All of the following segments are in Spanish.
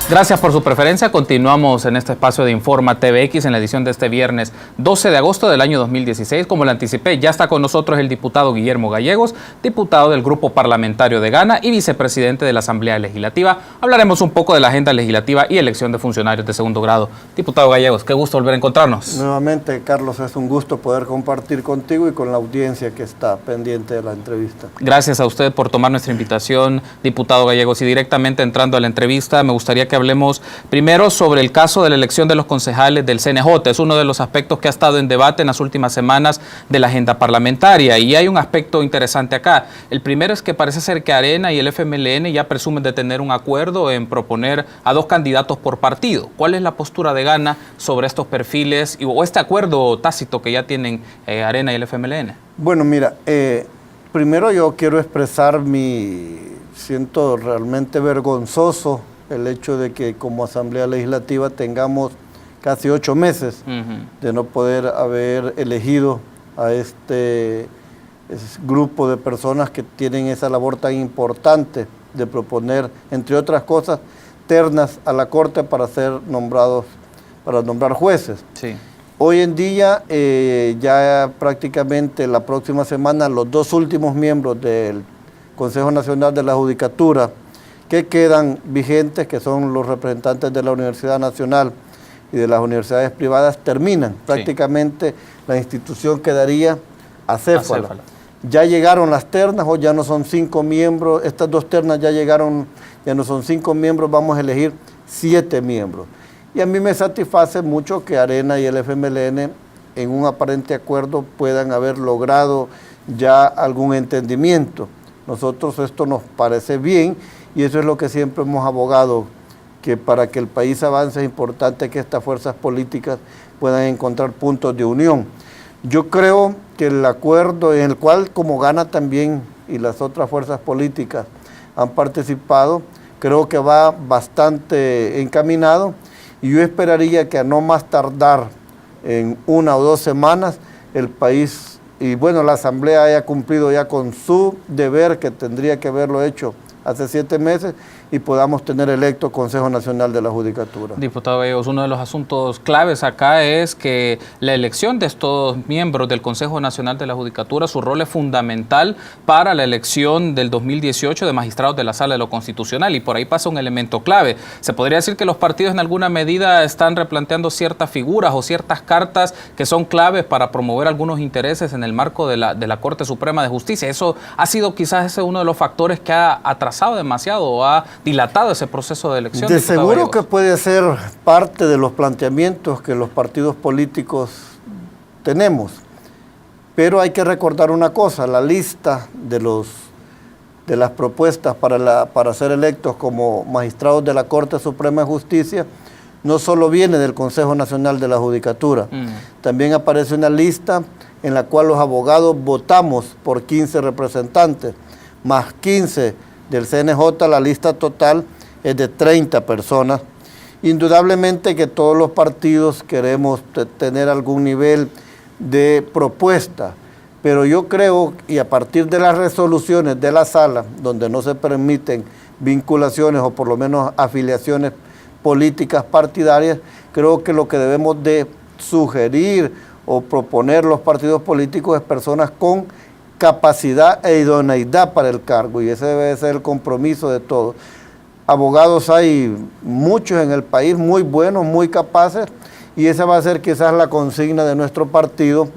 Gracias por su preferencia. Continuamos en este espacio de Informa TVX en la edición de este viernes 12 de agosto del año 2016. Como le anticipé, ya está con nosotros el diputado Guillermo Gallegos, diputado del Grupo Parlamentario de Gana y vicepresidente de la Asamblea Legislativa. Hablaremos un poco de la agenda legislativa y elección de funcionarios de segundo grado. Diputado Gallegos, qué gusto volver a encontrarnos. Nuevamente, Carlos, es un gusto poder compartir contigo y con la audiencia que está pendiente de la entrevista. Gracias a usted por tomar nuestra invitación, diputado Gallegos. Y directamente entrando a la entrevista, me gustaría que hablemos primero sobre el caso de la elección de los concejales del CNJ. Es uno de los aspectos que ha estado en debate en las últimas semanas de la agenda parlamentaria, y hay un aspecto interesante acá. El primero es que parece ser que Arena y el FMLN ya presumen de tener un acuerdo en proponer a 2 candidatos por partido. ¿Cuál es la postura de Gana sobre estos perfiles o este acuerdo tácito que ya tienen Arena y el FMLN? Bueno, mira, primero yo quiero expresar siento realmente vergonzoso el hecho de que como Asamblea Legislativa tengamos casi 8 meses de no poder haber elegido a este grupo de personas que tienen esa labor tan importante de proponer, entre otras cosas, ternas a la Corte para ser nombrados, para nombrar jueces. Sí. Hoy en día, ya prácticamente la próxima semana, los 2 últimos miembros del Consejo Nacional de la Judicatura que quedan vigentes, que son los representantes de la Universidad Nacional y de las universidades privadas, terminan. Sí. Prácticamente la institución quedaría acéfala. Ya llegaron las ternas, o ya no son 5 miembros, estas 2 ternas ya llegaron, ya no son 5 miembros, vamos a elegir 7 miembros. Y a mí me satisface mucho que Arena y el FMLN en un aparente acuerdo puedan haber logrado ya algún entendimiento. Nosotros esto nos parece bien, y eso es lo que siempre hemos abogado, que para que el país avance es importante que estas fuerzas políticas puedan encontrar puntos de unión. Yo creo que el acuerdo en el cual como Gana también y las otras fuerzas políticas han participado, creo que va bastante encaminado, y yo esperaría que a no más tardar en 1 o 2 semanas el país, y bueno, la Asamblea haya cumplido ya con su deber que tendría que haberlo hecho hace 7 meses, y podamos tener electo Consejo Nacional de la Judicatura. Diputado Gallegos, uno de los asuntos claves acá es que la elección de estos miembros del Consejo Nacional de la Judicatura, su rol es fundamental para la elección del 2018 de magistrados de la Sala de lo Constitucional, y por ahí pasa un elemento clave. Se podría decir que los partidos en alguna medida están replanteando ciertas figuras o ciertas cartas que son claves para promover algunos intereses en el marco de la Corte Suprema de Justicia. Eso ha sido quizás uno de los factores que ha atrasado demasiado o ha dilatado ese proceso de elección. De seguro que puede ser parte de los planteamientos que los partidos políticos tenemos, pero hay que recordar una cosa: la lista de las propuestas para ser electos como magistrados de la Corte Suprema de Justicia no solo viene del Consejo Nacional de la Judicatura, también aparece una lista en la cual los abogados votamos por 15 representantes, más 15 del CNJ. La lista total es de 30 personas. Indudablemente que todos los partidos queremos tener algún nivel de propuesta, pero yo creo, y a partir de las resoluciones de la sala, donde no se permiten vinculaciones o por lo menos afiliaciones políticas partidarias, creo que lo que debemos de sugerir o proponer los partidos políticos es personas con capacidad e idoneidad para el cargo, y ese debe ser el compromiso de todos. Abogados hay muchos en el país, muy buenos, muy capaces, y esa va a ser quizás la consigna de nuestro partido,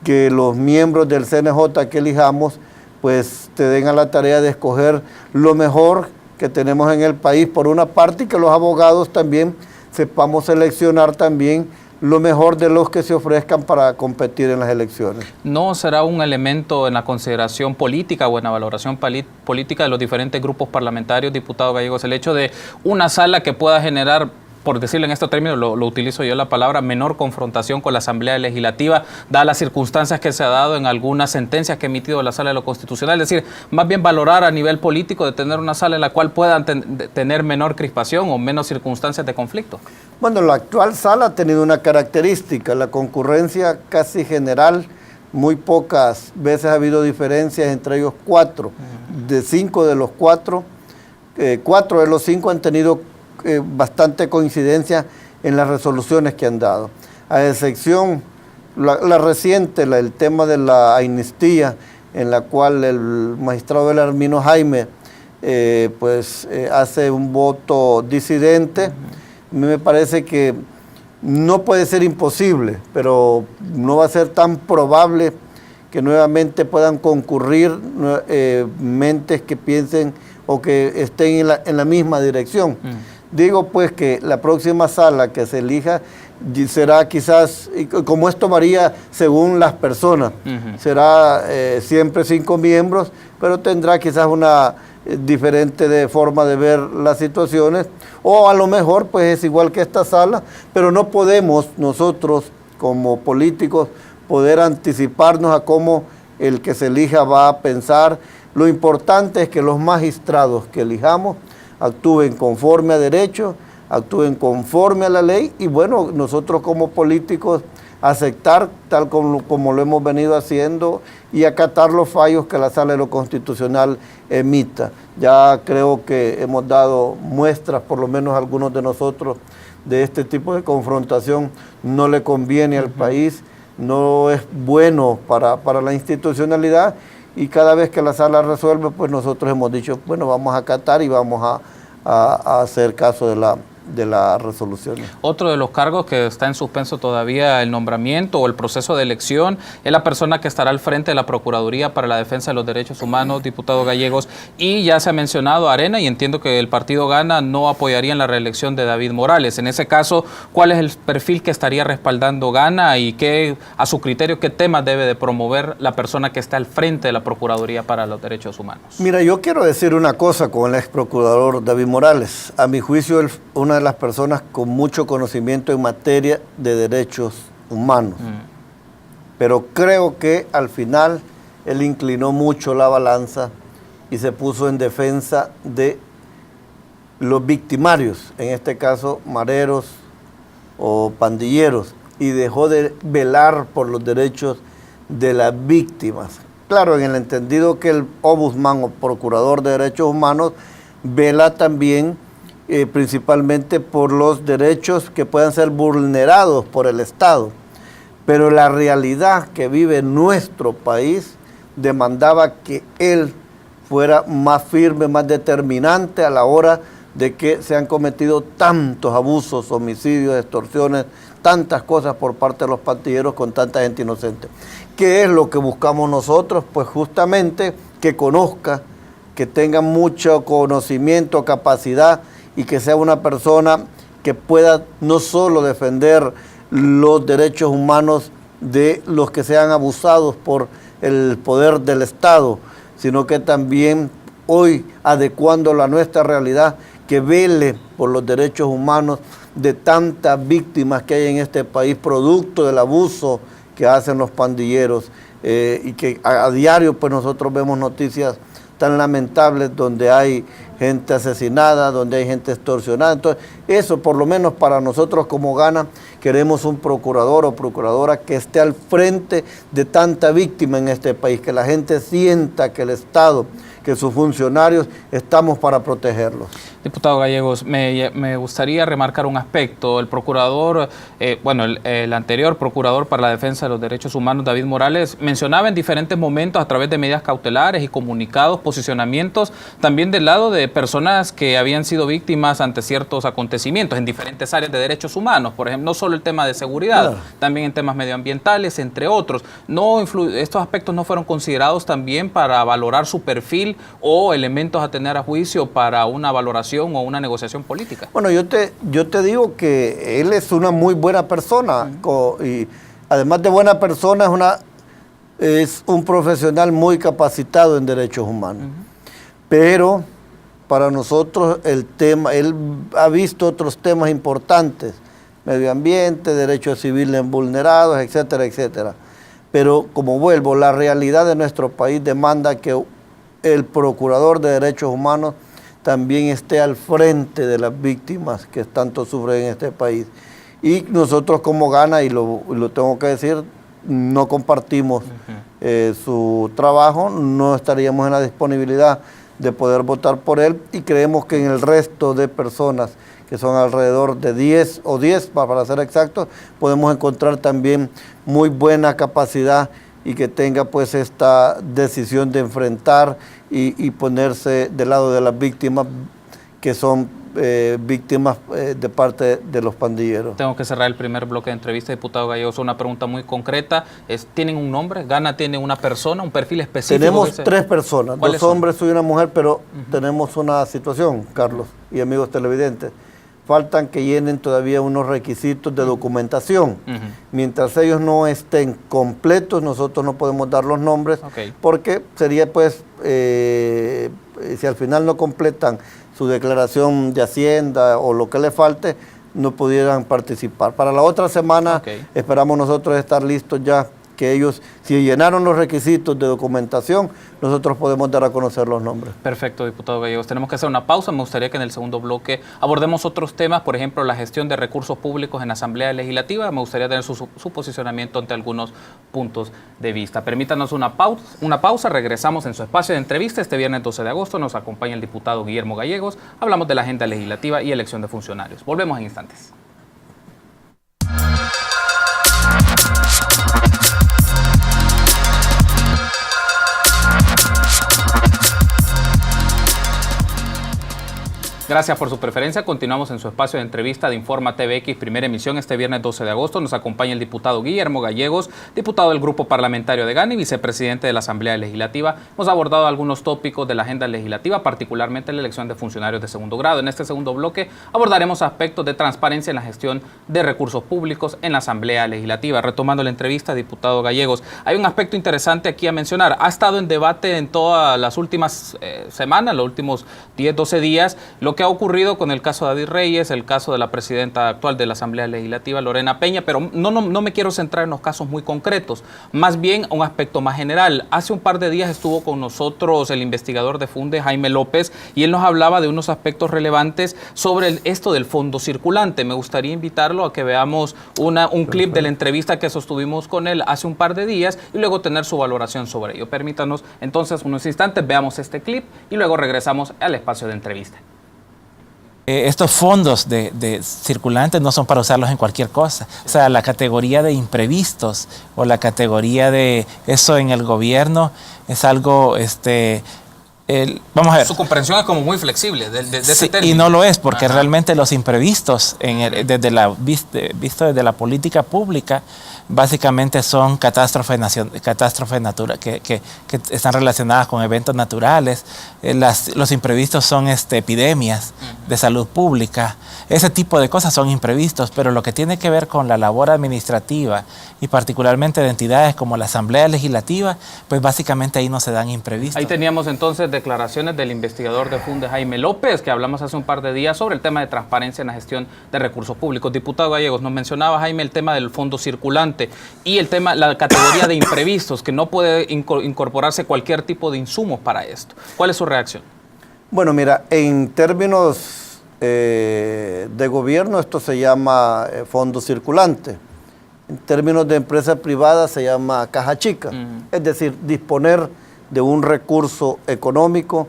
que los miembros del CNJ que elijamos, pues te den a la tarea de escoger lo mejor que tenemos en el país por una parte, y que los abogados también sepamos seleccionar también lo mejor de los que se ofrezcan para competir en las elecciones. ¿No será un elemento en la consideración política o en la valoración política de los diferentes grupos parlamentarios, diputado Gallegos, el hecho de una sala que pueda generar, por decirlo en estos términos, lo utilizo yo la palabra, menor confrontación con la Asamblea Legislativa, dadas las circunstancias que se ha dado en algunas sentencias que ha emitido la Sala de lo Constitucional? Es decir, más bien valorar a nivel político de tener una sala en la cual puedan tener menor crispación o menos circunstancias de conflicto. Bueno, la actual sala ha tenido una característica: la concurrencia casi general, muy pocas veces ha habido diferencias entre ellos 4. De 5 de los 4, 4 de los 5 han tenido bastante coincidencia en las resoluciones que han dado. A excepción, la reciente, el tema de la amnistía, en la cual el magistrado Belarmino Jaime hace un voto disidente. Me parece que no puede ser imposible, pero no va a ser tan probable que nuevamente puedan concurrir mentes que piensen o que estén en la misma dirección. Digo pues que la próxima sala que se elija será quizás, como esto varía según las personas, será siempre 5 miembros, pero tendrá quizás una diferente forma de ver las situaciones, o a lo mejor pues es igual que esta sala, pero no podemos nosotros como políticos poder anticiparnos a cómo el que se elija va a pensar. Lo importante es que los magistrados que elijamos actúen conforme a derecho, actúen conforme a la ley, y bueno, nosotros como políticos aceptar tal como lo hemos venido haciendo y acatar los fallos que la Sala de lo Constitucional emita. Ya creo que hemos dado muestras, por lo menos algunos de nosotros, de este tipo de confrontación. No le conviene al país, no es bueno para la institucionalidad, y cada vez que la Sala resuelve, pues nosotros hemos dicho, bueno, vamos a acatar y vamos a hacer caso de la resolución. Otro de los cargos que está en suspenso todavía el nombramiento o el proceso de elección es la persona que estará al frente de la Procuraduría para la Defensa de los Derechos Humanos, diputado Gallegos, y ya se ha mencionado a Arena, y entiendo que el partido Gana no apoyaría en la reelección de David Morales. En ese caso, ¿cuál es el perfil que estaría respaldando Gana y a su criterio, qué temas debe de promover la persona que está al frente de la Procuraduría para los Derechos Humanos? Mira, yo quiero decir una cosa con el ex procurador David Morales. A mi juicio, una de las personas con mucho conocimiento en materia de derechos humanos. Pero creo que al final él inclinó mucho la balanza y se puso en defensa de los victimarios, en este caso mareros o pandilleros, y dejó de velar por los derechos de las víctimas. Claro, en el entendido que el ombudsman o procurador de derechos humanos vela también principalmente por los derechos que puedan ser vulnerados por el Estado. Pero la realidad que vive nuestro país demandaba que él fuera más firme, más determinante a la hora de que se han cometido tantos abusos, homicidios, extorsiones, tantas cosas por parte de los pandilleros con tanta gente inocente. ¿Qué es lo que buscamos nosotros? Pues justamente que conozca, que tenga mucho conocimiento, capacidad, y que sea una persona que pueda no solo defender los derechos humanos de los que sean abusados por el poder del Estado, sino que también hoy, adecuándolo a nuestra realidad, que vele por los derechos humanos de tantas víctimas que hay en este país, producto del abuso que hacen los pandilleros, y que a diario pues nosotros vemos noticias tan lamentables donde hay gente asesinada, donde hay gente extorsionada. Entonces, eso por lo menos para nosotros como Gana, queremos un procurador o procuradora que esté al frente de tanta víctima en este país, que la gente sienta que el Estado, que sus funcionarios estamos para protegerlos. Diputado Gallegos, me gustaría remarcar un aspecto. El procurador, el anterior procurador para la defensa de los derechos humanos, David Morales, mencionaba en diferentes momentos a través de medidas cautelares y comunicados, posicionamientos, también del lado de personas que habían sido víctimas ante ciertos acontecimientos en diferentes áreas de derechos humanos, por ejemplo, no solo el tema de seguridad, claro, también en temas medioambientales, entre otros. Estos aspectos no fueron considerados también para valorar su perfil o elementos a tener a juicio para una valoración o una negociación política. Bueno, yo te digo que él es una muy buena persona, y además de buena persona es un profesional muy capacitado en derechos humanos. Pero para nosotros el tema, él ha visto otros temas importantes, medio ambiente, derechos civiles vulnerados, etcétera, etcétera. Pero como vuelvo, la realidad de nuestro país demanda que el procurador de derechos humanos también esté al frente de las víctimas que tanto sufren en este país. Y nosotros como Gana, y lo tengo que decir, no compartimos su trabajo, no estaríamos en la disponibilidad de poder votar por él, y creemos que en el resto de personas, que son alrededor de 10 para ser exactos, podemos encontrar también muy buena capacidad y que tenga pues esta decisión de enfrentar y ponerse del lado de las víctimas que son víctimas de parte de los pandilleros. Tengo que cerrar el primer bloque de entrevista, diputado Gallegos. Una pregunta muy concreta. ¿Tienen un nombre? ¿Gana tiene una persona, un perfil específico? Tenemos 3 personas, 2 hombres y una mujer, pero tenemos una situación, Carlos y amigos televidentes. Faltan que llenen todavía unos requisitos de documentación. Mientras ellos no estén completos, nosotros no podemos dar los nombres, porque sería pues, si al final no completan su declaración de Hacienda o lo que le falte, no pudieran participar. Para la otra semana esperamos nosotros estar listos ya, que ellos, si llenaron los requisitos de documentación, nosotros podemos dar a conocer los nombres. Perfecto, diputado Gallegos. Tenemos que hacer una pausa. Me gustaría que en el segundo bloque abordemos otros temas, por ejemplo, la gestión de recursos públicos en la Asamblea Legislativa. Me gustaría tener su posicionamiento ante algunos puntos de vista. Permítanos una pausa. Regresamos en su espacio de entrevista. Este viernes 12 de agosto nos acompaña el diputado Guillermo Gallegos. Hablamos de la agenda legislativa y elección de funcionarios. Volvemos en instantes. Gracias por su preferencia. Continuamos en su espacio de entrevista de Informa TVX, primera emisión, este viernes 12 de agosto. Nos acompaña el diputado Guillermo Gallegos, diputado del Grupo Parlamentario de GAN y vicepresidente de la Asamblea Legislativa. Hemos abordado algunos tópicos de la agenda legislativa, particularmente la elección de funcionarios de segundo grado. En este segundo bloque abordaremos aspectos de transparencia en la gestión de recursos públicos en la Asamblea Legislativa. Retomando la entrevista, diputado Gallegos, hay un aspecto interesante aquí a mencionar. Ha estado en debate en todas las últimas semanas, los últimos 10, 12 días, lo que ha ocurrido con el caso de David Reyes, el caso de la presidenta actual de la Asamblea Legislativa, Lorena Peña, pero no me quiero centrar en los casos muy concretos, más bien un aspecto más general. Hace un par de días estuvo con nosotros el investigador de Funde, Jaime López, y él nos hablaba de unos aspectos relevantes sobre esto del fondo circulante. Me gustaría invitarlo a que veamos un clip de la entrevista que sostuvimos con él hace un par de días y luego tener su valoración sobre ello. Permítanos entonces unos instantes, veamos este clip y luego regresamos al espacio de entrevista. Estos fondos de circulantes no son para usarlos en cualquier cosa. O sea, la categoría de imprevistos o la categoría de eso en el gobierno es algo, vamos a ver. Su comprensión es como muy flexible de ese término. Y no lo es, porque realmente los imprevistos, visto desde la política pública, básicamente son catástrofes naturales que están relacionadas con eventos naturales. Los imprevistos son epidemias de salud pública. Ese tipo de cosas son imprevistos, pero lo que tiene que ver con la labor administrativa y particularmente de entidades como la Asamblea Legislativa, pues básicamente ahí no se dan imprevistos. Ahí teníamos entonces declaraciones del investigador de Funde, Jaime López, que hablamos hace un par de días sobre el tema de transparencia en la gestión de recursos públicos. Diputado Gallegos, nos mencionaba, Jaime, el tema del fondo circulante y el tema, la categoría de imprevistos, que no puede incorporarse cualquier tipo de insumos para esto. ¿Cuál es su reacción? Bueno, mira, en términos de gobierno esto se llama fondo circulante. En términos de empresa privada se llama caja chica. Es decir, disponer de un recurso económico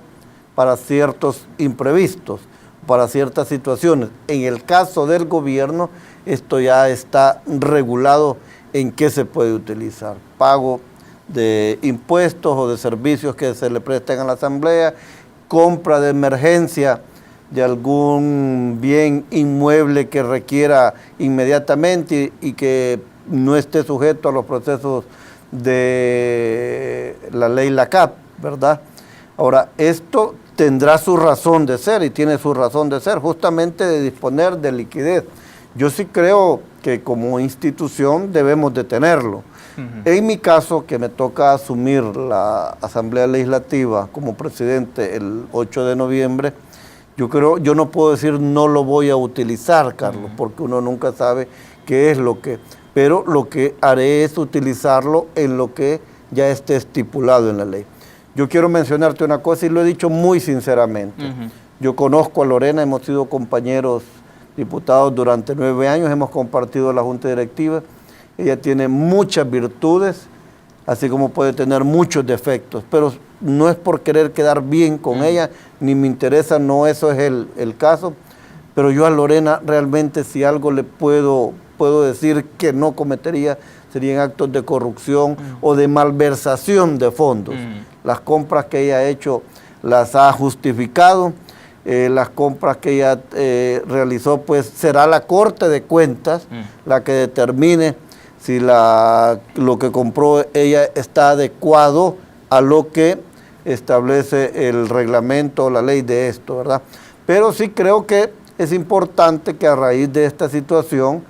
para ciertos imprevistos, para ciertas situaciones. En el caso del gobierno, esto ya está regulado en qué se puede utilizar. Pago de impuestos o de servicios que se le presten a la Asamblea, compra de emergencia de algún bien inmueble que requiera inmediatamente y que no esté sujeto a los procesos de la ley LACAP, ¿verdad? Ahora, esto tendrá su razón de ser y tiene su razón de ser, justamente de disponer de liquidez. Yo sí creo que como institución debemos de tenerlo. En mi caso, que me toca asumir la Asamblea Legislativa como presidente el 8 de noviembre, yo no puedo decir no lo voy a utilizar, Carlos, porque uno nunca sabe qué es lo que... Pero lo que haré es utilizarlo en lo que ya esté estipulado en la ley. Yo quiero mencionarte una cosa y lo he dicho muy sinceramente. Yo conozco a Lorena, hemos sido compañeros diputados durante 9 años, hemos compartido la Junta Directiva. Ella tiene muchas virtudes, así como puede tener muchos defectos, pero no es por querer quedar bien con ella, ni me interesa, no eso es el caso, pero yo a Lorena realmente si algo le puedo decir que no cometería, serían actos de corrupción o de malversación de fondos. Las compras que ella ha hecho las ha justificado, las compras que ella realizó, pues será la Corte de Cuentas la que determine si lo que compró ella está adecuado a lo que establece el reglamento o la ley de esto, ¿verdad? Pero sí creo que es importante que a raíz de esta situación,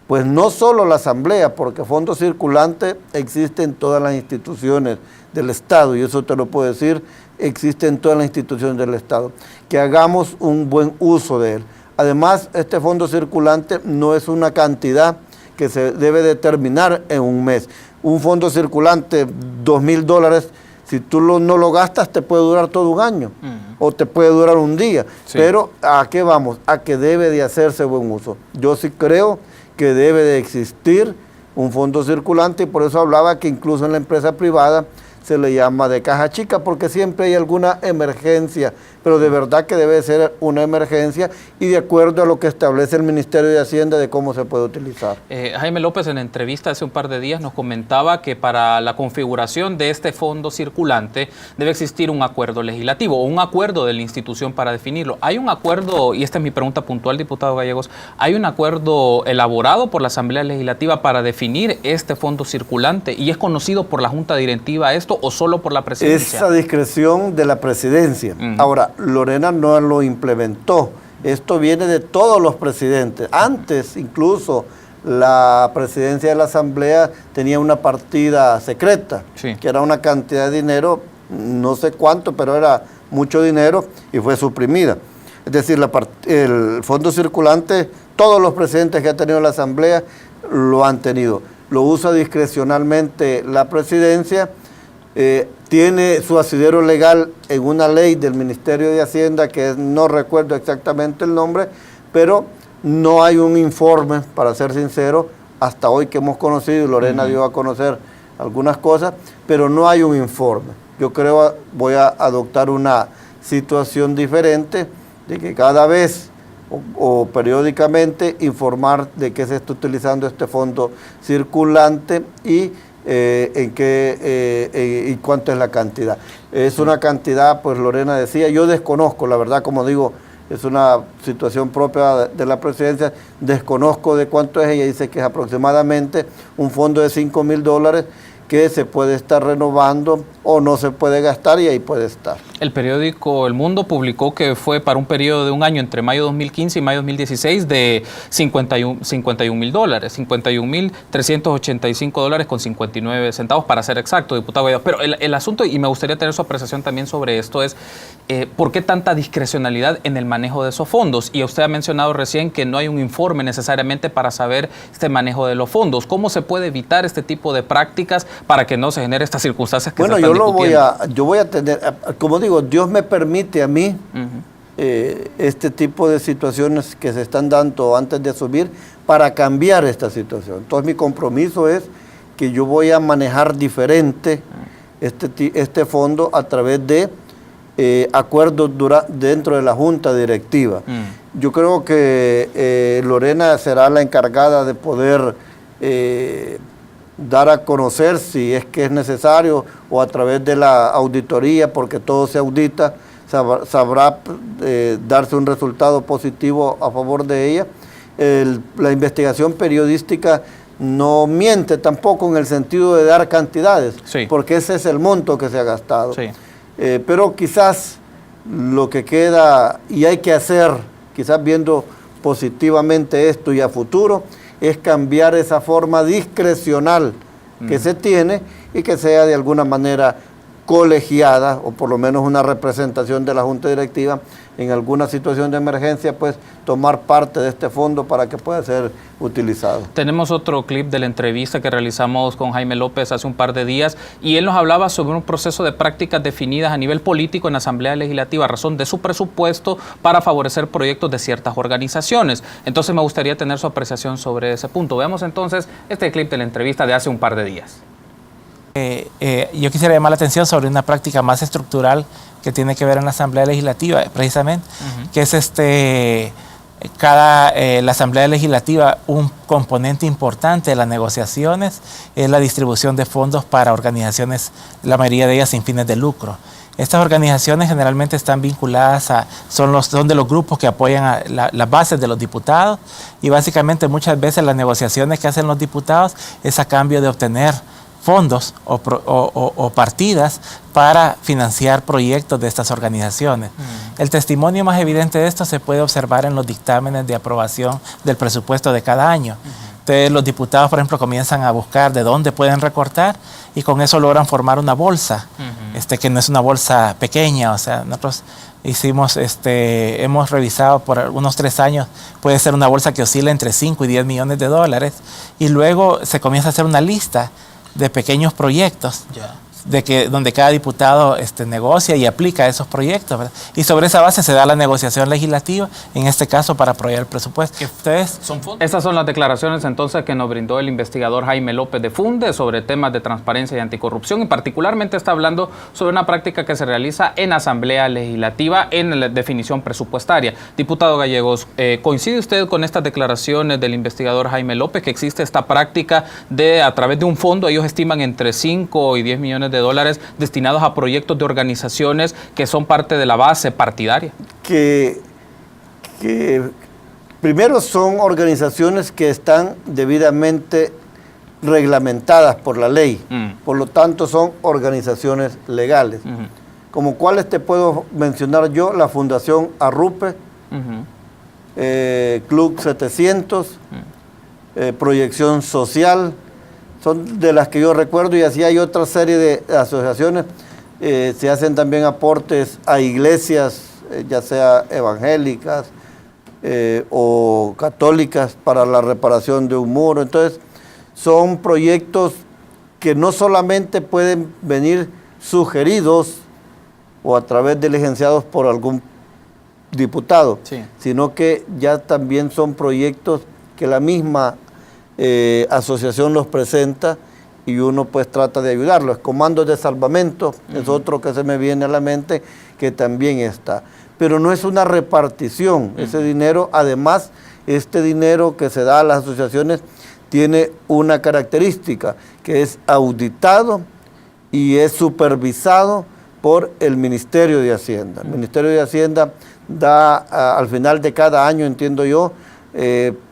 pues no solo la Asamblea, porque fondo circulante existe en todas las instituciones del Estado, y eso te lo puedo decir, existe en todas las instituciones del Estado, que hagamos un buen uso de él. Además, este fondo circulante no es una cantidad que se debe determinar en un mes. Un fondo circulante, $2,000, si tú no lo gastas, te puede durar todo un año, o te puede durar un día. Sí. Pero ¿a qué vamos? A que debe de hacerse buen uso. Yo sí creo que debe de existir un fondo circulante, y por eso hablaba que incluso en la empresa privada se le llama de caja chica, porque siempre hay alguna emergencia, pero de verdad que debe ser una emergencia y de acuerdo a lo que establece el Ministerio de Hacienda de cómo se puede utilizar. Jaime López en entrevista hace un par de días nos comentaba que para la configuración de este fondo circulante debe existir un acuerdo legislativo o un acuerdo de la institución para definirlo. ¿Hay un acuerdo, y esta es mi pregunta puntual, diputado Gallegos, hay un acuerdo elaborado por la Asamblea Legislativa para definir este fondo circulante y es conocido por la Junta Directiva esto o solo por la presidencia? Esa discreción de la presidencia. Ahora, Lorena no lo implementó. Esto viene de todos los presidentes. Antes, incluso, la presidencia de la Asamblea tenía una partida secreta, sí, que era una cantidad de dinero, no sé cuánto, pero era mucho dinero y fue suprimida. Es decir, el fondo circulante, todos los presidentes que ha tenido la Asamblea lo han tenido. Lo usa discrecionalmente la presidencia. Tiene su asidero legal en una ley del Ministerio de Hacienda que no recuerdo exactamente el nombre, pero no hay un informe, para ser sincero, hasta hoy que hemos conocido, Lorena dio a conocer algunas cosas, pero no hay un informe. Yo creo voy a adoptar una situación diferente, de que cada vez o periódicamente informar de qué se está utilizando este fondo circulante y en qué y cuánto es la cantidad. Es una cantidad, pues Lorena decía, yo desconozco, la verdad, como digo, es una situación propia de la presidencia, desconozco de cuánto es, ella dice que es aproximadamente un fondo de $5,000 que se puede estar renovando o no se puede gastar y ahí puede estar. El periódico El Mundo publicó que fue para un periodo de un año entre mayo 2015 y mayo 2016 de $51,000, $51,385 con 59 centavos para ser exacto, diputado Guaidó. Pero el asunto, y me gustaría tener su apreciación también sobre esto, es ¿por qué tanta discrecionalidad en el manejo de esos fondos? Y usted ha mencionado recién que no hay un informe necesariamente para saber este manejo de los fondos. ¿Cómo se puede evitar este tipo de prácticas para que no se genere estas circunstancias que se están discutiendo? Yo voy a tener, como digo, Dios me permite a mí este tipo de situaciones que se están dando antes de asumir para cambiar esta situación. Entonces mi compromiso es que yo voy a manejar diferente este fondo a través de acuerdos dentro de la Junta Directiva. Yo creo que Lorena será la encargada de poder dar a conocer si es que es necesario o a través de la auditoría, porque todo se audita, sabrá darse un resultado positivo a favor de ella. La investigación periodística no miente tampoco en el sentido de dar cantidades, sí, porque ese es el monto que se ha gastado. Sí. Pero quizás lo que queda y hay que hacer, quizás viendo positivamente esto y a futuro, es cambiar esa forma discrecional que se tiene y que sea de alguna manera colegiada o por lo menos una representación de la Junta Directiva en alguna situación de emergencia, pues tomar parte de este fondo para que pueda ser utilizado. Tenemos otro clip de la entrevista que realizamos con Jaime López hace un par de días y él nos hablaba sobre un proceso de prácticas definidas a nivel político en la Asamblea Legislativa a razón de su presupuesto para favorecer proyectos de ciertas organizaciones. Entonces me gustaría tener su apreciación sobre ese punto. Veamos entonces este clip de la entrevista de hace un par de días. Yo quisiera llamar la atención sobre una práctica más estructural que tiene que ver en la Asamblea Legislativa, precisamente, que es la Asamblea Legislativa, un componente importante de las negociaciones es la distribución de fondos para organizaciones, la mayoría de ellas sin fines de lucro. Estas organizaciones generalmente están vinculadas son de los grupos que apoyan a las bases de los diputados, y básicamente muchas veces las negociaciones que hacen los diputados es a cambio de obtener fondos o partidas para financiar proyectos de estas organizaciones. El testimonio más evidente de esto se puede observar en los dictámenes de aprobación del presupuesto de cada año. Entonces, los diputados, por ejemplo, comienzan a buscar de dónde pueden recortar, y con eso logran formar una bolsa, que no es una bolsa pequeña. O sea, nosotros hemos revisado por unos 3 años, puede ser una bolsa que oscila entre 5 y 10 millones de dólares, y luego se comienza a hacer una lista de pequeños proyectos donde cada diputado negocia y aplica esos proyectos, ¿verdad? Y sobre esa base se da la negociación legislativa, en este caso para aprobar el presupuesto. Estas son las declaraciones entonces que nos brindó el investigador Jaime López de Funde sobre temas de transparencia y anticorrupción, y particularmente está hablando sobre una práctica que se realiza en Asamblea Legislativa en la definición presupuestaria. Diputado Gallegos, ¿coincide usted con estas declaraciones del investigador Jaime López, que existe esta práctica de, a través de un fondo, ellos estiman entre 5 y 10 millones de dólares destinados a proyectos de organizaciones que son parte de la base partidaria? Que primero son organizaciones que están debidamente reglamentadas por la ley, por lo tanto son organizaciones legales. Como cuáles te puedo mencionar yo: la Fundación Arrupe, Club 700, Proyección Social, son de las que yo recuerdo, y así hay otra serie de asociaciones. Se hacen también aportes a iglesias, ya sea evangélicas o católicas, para la reparación de un muro. Entonces, son proyectos que no solamente pueden venir sugeridos o a través de licenciados por algún diputado, sino que ya también son proyectos que la misma asociación los presenta, y uno pues trata de ayudarlos. Comandos de salvamento es otro que se me viene a la mente, que también está. Pero no es una repartición, ese dinero. Además, este dinero que se da a las asociaciones tiene una característica, que es auditado y es supervisado por el Ministerio de Hacienda. El Ministerio de Hacienda da al final de cada año, entiendo yo,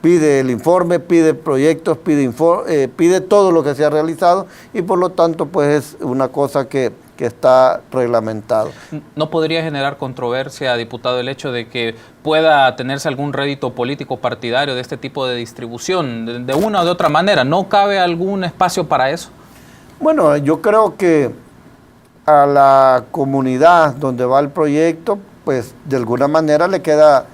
pide el informe, pide proyectos, pide todo lo que se ha realizado, y por lo tanto pues es una cosa que está reglamentado. ¿No podría generar controversia, diputado, el hecho de que pueda tenerse algún rédito político partidario de este tipo de distribución, de una o de otra manera? ¿No cabe algún espacio para eso? Bueno, yo creo que a la comunidad donde va el proyecto, pues de alguna manera le queda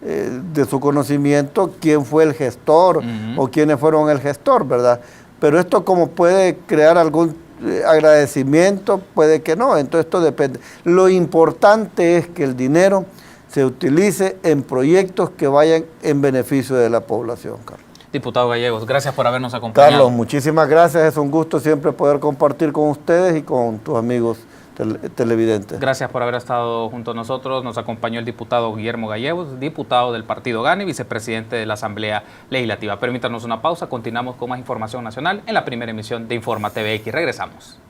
de su conocimiento quién fue el gestor o quiénes fueron el gestor, ¿verdad? Pero esto, como puede crear algún agradecimiento, puede que no. Entonces esto depende. Lo importante es que el dinero se utilice en proyectos que vayan en beneficio de la población, Carlos. Diputado Gallegos, gracias por habernos acompañado. Carlos, muchísimas gracias. Es un gusto siempre poder compartir con ustedes y con tus amigos televidentes. Gracias por haber estado junto a nosotros. Nos acompañó el diputado Guillermo Gallegos, diputado del Partido GANE, vicepresidente de la Asamblea Legislativa. Permítanos una pausa, continuamos con más información nacional en la primera emisión de Informa TVX. Regresamos.